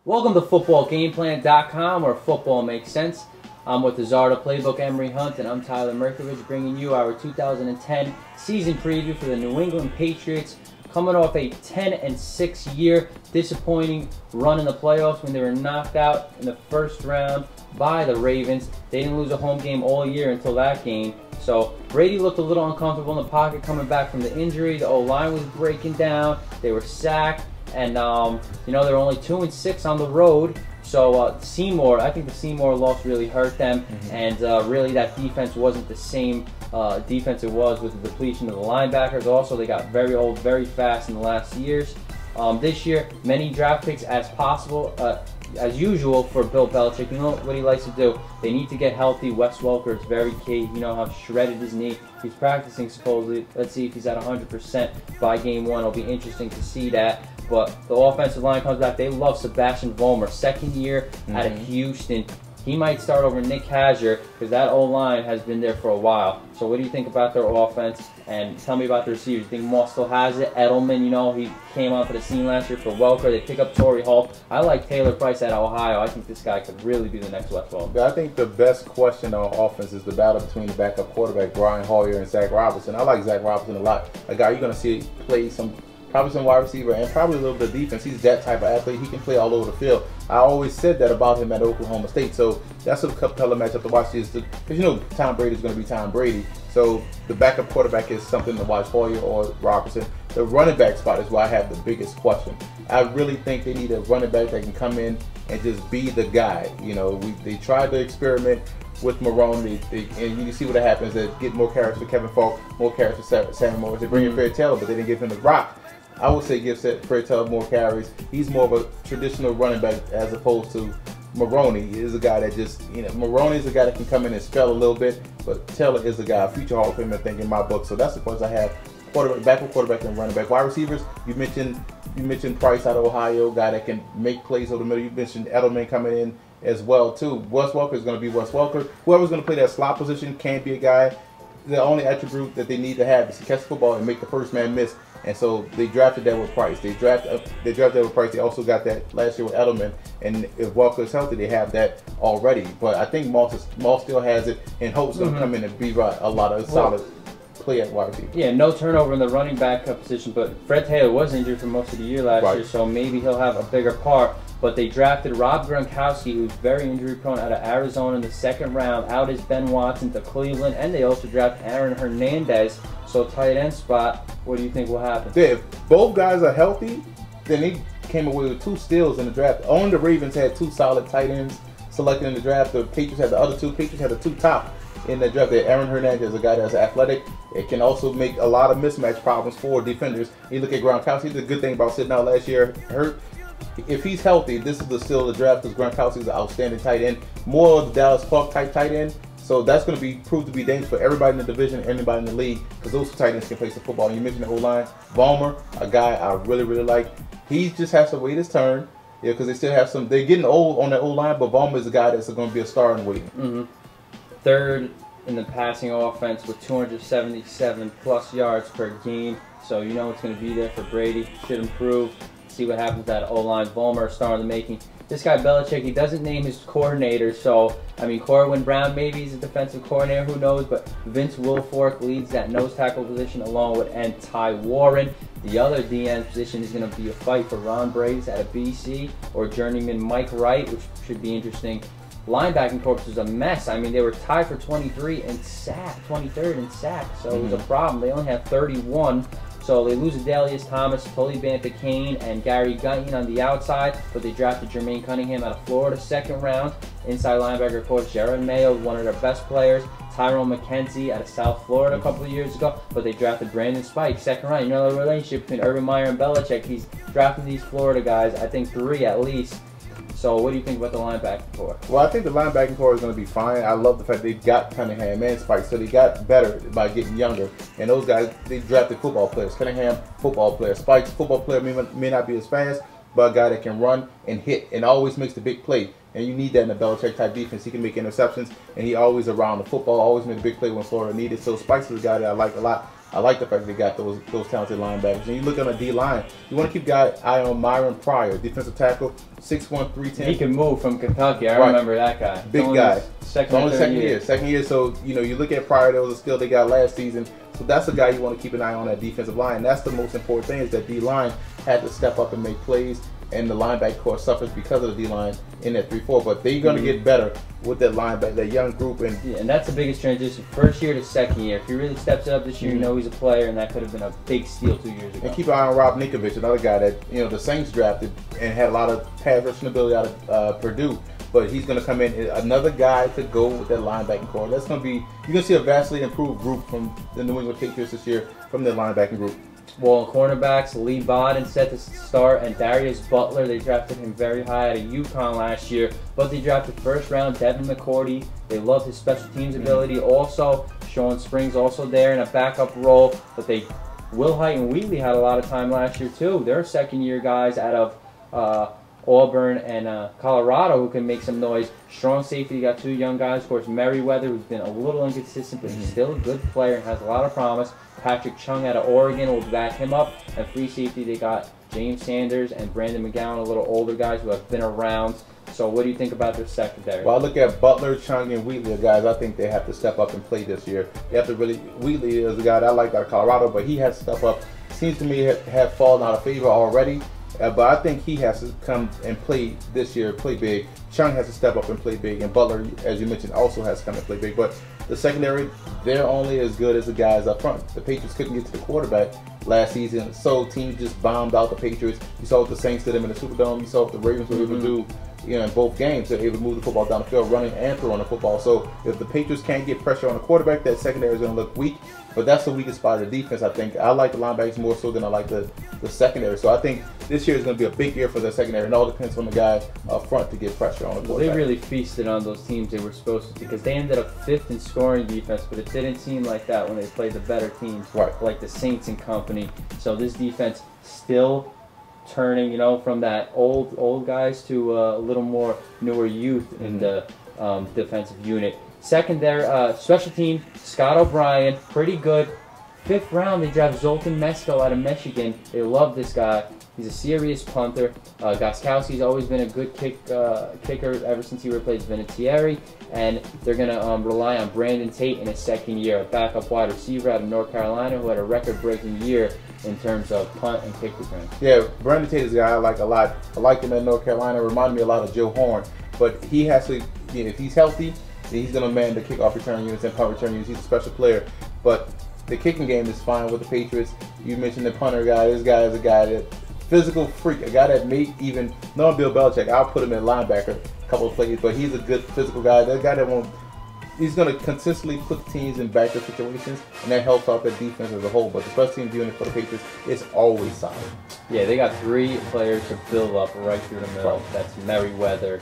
Welcome to footballgameplan.com, where football makes sense. I'm with the Zarda Playbook, Emery Hunt, and I'm Tyler Merkovich, bringing you our 2010 season preview for the New England Patriots, coming off a 10-6 year disappointing run in the playoffs when they were knocked out in the first round by the Ravens. They didn't lose a home game all year until that game. So Brady looked a little uncomfortable in the pocket coming back from the injury. The O-line was breaking down. They were sacked. And, they're only 2-6 on the road. So Seymour, I think the Seymour loss really hurt them. And really that defense wasn't the same defense it was with the depletion of the linebackers. Also, they got very old very fast in the last years. This year, many draft picks as possible. As usual for Bill Belichick, you know what he likes to do. They need to get healthy. Wes Welker is very key. You know how shredded his knee. He's practicing supposedly. Let's see if he's at 100% by game one. It'll be interesting to see that. But the offensive line comes back. They love Sebastian Vollmer, second year out of Houston. He might start over Nick Hager because that O-line has been there for a while. So what do you think about their offense? And tell me about the receivers. You think Moss still has it? Edelman, he came onto the scene last year for Welker. They pick up Torrey Hall. I like Taylor Price out of Ohio. I think this guy could really be the next Wes Welker. I think the best question on offense is the battle between the backup quarterback, Brian Hoyer, and Zach Robinson. I like Zach Robinson a lot. A guy you're going to see play probably some wide receiver and probably a little bit of defense. He's that type of athlete. He can play all over the field. I always said that about him at Oklahoma State. So that's a compelling matchup to watch. Because Tom Brady's going to be Tom Brady. So the backup quarterback is something to watch, Hoyer or Robertson. The running back spot is where I have the biggest question. I really think they need a running back that can come in and just be the guy. They tried to experiment with Marone, and you see what happens. They get more carries for Kevin Falk, more carries for Sammy Morris. They bring in Fred Taylor, but they didn't give him the rock. I would say give Fred Taylor more carries. He's more of a traditional running back as opposed to Maroney. He is a guy that Maroney is a guy that can come in and spell a little bit, but Taylor is a guy, a future Hall of Famer, I think, in my book. So that's the question I have. Backup quarterback and running back. Wide receivers, you mentioned Price out of Ohio, guy that can make plays over the middle. You mentioned Edelman coming in as well, too. Wes Welker is going to be Wes Welker. Whoever's going to play that slot position can be a guy. The only attribute that they need to have is to catch the football and make the first man miss. And so they drafted that with Price. They drafted that with Price. They also got that last year with Edelman. And if Walker is healthy, they have that already. But I think Moss still has it, and Hope's going to come in and be a lot of solid play at wide receiver. Yeah, no turnover in the running back position. But Fred Taylor was injured for most of the year last year, so maybe he'll have a bigger part. But they drafted Rob Gronkowski, who's very injury-prone, out of Arizona in the second round. Out is Ben Watson to Cleveland. And they also drafted Aaron Hernandez. So tight end spot, what do you think will happen? If both guys are healthy, then they came away with 2 steals in the draft. Only the Ravens had 2 solid tight ends selected in the draft. The Patriots had the other 2. Patriots had the 2 top in the draft. Aaron Hernandez is a guy that's athletic. It can also make a lot of mismatch problems for defenders. You look at Gronkowski. The good thing about sitting out last year hurt. If he's healthy, this is still the draft because Gronkowski is an outstanding tight end. More of the Dallas Clark type tight end. So that's going to prove to be dangerous for everybody in the division, everybody in the league, because those 2 tight ends can play some football. And you mentioned the O-line. Vollmer, a guy I really, really like. He just has to wait his turn, because they still have they're getting old on the O-line, but Vollmer is a guy that's going to be a star in waiting. Third in the passing offense with 277 plus yards per game. So you know it's going to be there for Brady. Should improve. See what happens with that O-line. Vollmer, star in the making. This guy Belichick, he doesn't name his coordinator, so Corwin Brown, maybe he's a defensive coordinator, who knows, but Vince Wilfork leads that nose tackle position along with Ty Warren. The other DN position is going to be a fight for Ron Briggs out of BC or journeyman Mike Wright, which should be interesting. Linebacking corps is a mess. They were tied for 23rd in sacks, so it was a problem. They only had 31. So they lose Adalius Thomas, Tully Banta-Cain, and Gary Guyton on the outside, but they drafted Jermaine Cunningham out of Florida, second round. Inside linebacker coach Jared Mayo, one of their best players. Tyrone McKenzie out of South Florida a couple of years ago, but they drafted Brandon Spike, second round. You know the relationship between Urban Meyer and Belichick. He's drafting these Florida guys, I think 3 at least. So what do you think about the linebacking core? Well, I think the linebacking core is going to be fine. I love the fact they got Cunningham and Spike, so they got better by getting younger. And those guys, they drafted football players. Cunningham, football player. Spike's football player may not be as fast, but a guy that can run and hit and always makes the big play. And you need that in a Belichick-type defense. He can make interceptions, and he always around the football, always made a big play when Florida needed. So Spike's is a guy that I like a lot. I like the fact they got those talented linebackers. And you look on the D-line, you want to keep eye on Myron Pryor, defensive tackle, 6'1", 310. He can move from Kentucky. I remember that guy. Big guy. Second year. Second year. So, you look at Pryor, there was a skill they got last season. So that's a guy you want to keep an eye on, that defensive line. That's the most important thing, is that D-line had to step up and make plays, and the linebacker core suffers because of the D-line in that 3-4. But they're going to get better with that linebacker, that young group. And that's the biggest transition, first year to second year. If he really steps it up this year, you know he's a player, and that could have been a big steal 2 years ago. And keep an eye on Rob Ninkovich, another guy that the Saints drafted and had a lot of pass rushing ability out of Purdue. But he's going to come in, another guy to go with that linebacking core. That's going to be, you're going to see a vastly improved group from the New England Patriots this year from their linebacking group. Well, cornerbacks, Lee Bodden set to start, and Darius Butler, they drafted him very high out of UConn last year, but they drafted first round Devin McCourty. They love his special teams ability. Also, Sean Springs also there in a backup role, but Will Height and Wheatley had a lot of time last year too. They're second year guys out of Auburn and Colorado who can make some noise. Strong safety, you got two young guys. Of course, Merriweather, who's been a little inconsistent, but he's still a good player and has a lot of promise. Patrick Chung out of Oregon will back him up. And free safety, they got James Sanders and Brandon McGowan, a little older guys who have been around. So what do you think about their secondary? Well, I look at Butler, Chung, and Wheatley, guys I think they have to step up and play this year. You have to really, Wheatley is a guy that I like out of Colorado, but he has to step up. Seems to me have fallen out of favor already. But I think he has to come and play this year, play big. Chung has to step up and play big. And Butler, as you mentioned, also has to come and play big. But the secondary, they're only as good as the guys up front. The Patriots couldn't get to the quarterback last season, so teams just bombed out the Patriots. You saw what the Saints did them in the Superdome. You saw what the Ravens were able to do in both games. They're able to move the football down the field, running and throwing the football. So if the Patriots can't get pressure on the quarterback, that secondary is going to look weak. But that's the weakest spot of the defense, I think. I like the linebackers more so than I like the secondary. So I think this year is going to be a big year for the secondary. It all depends on the guy up front to get pressure on the quarterback. They really feasted on those teams they were supposed to, because they ended up 5th in scoring defense, but it didn't seem like that when they played the better teams, like the Saints and company. So this defense still turning, from that old guys to a little more newer youth in the defensive unit. Secondary, special team, Scott O'Brien, pretty good. 5th round, they draft Zoltan Mesko out of Michigan. They love this guy. He's a serious punter. Gostkowski's always been a good kicker ever since he replaced Vinatieri. And they're going to rely on Brandon Tate in his second year, a backup wide receiver out of North Carolina who had a record-breaking year in terms of punt and kick return. Yeah, Brandon Tate is a guy I like a lot. I like him at North Carolina. Reminded me a lot of Joe Horn. But he has to, if he's healthy, he's going to man the kickoff return units and punt return units. He's a special player. But the kicking game is fine with the Patriots. You mentioned the punter guy. This guy is a guy that physical freak, a guy that may even, knowing Bill Belichick, I'll put him in linebacker a couple of plays, but he's a good physical guy. That guy that won't, he's going to consistently put teams in backdoor situations, and that helps out the defense as a whole. But the special teams unit for the Patriots is always solid. Yeah, they got 3 players to build up right through the middle. That's Merriweather,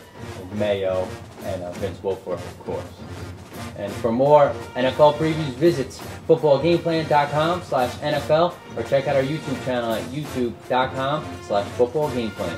Mayo, and Vince Wilfork, of course. And for more NFL previews, visit footballgameplan.com/NFL or check out our YouTube channel at youtube.com/footballgameplan.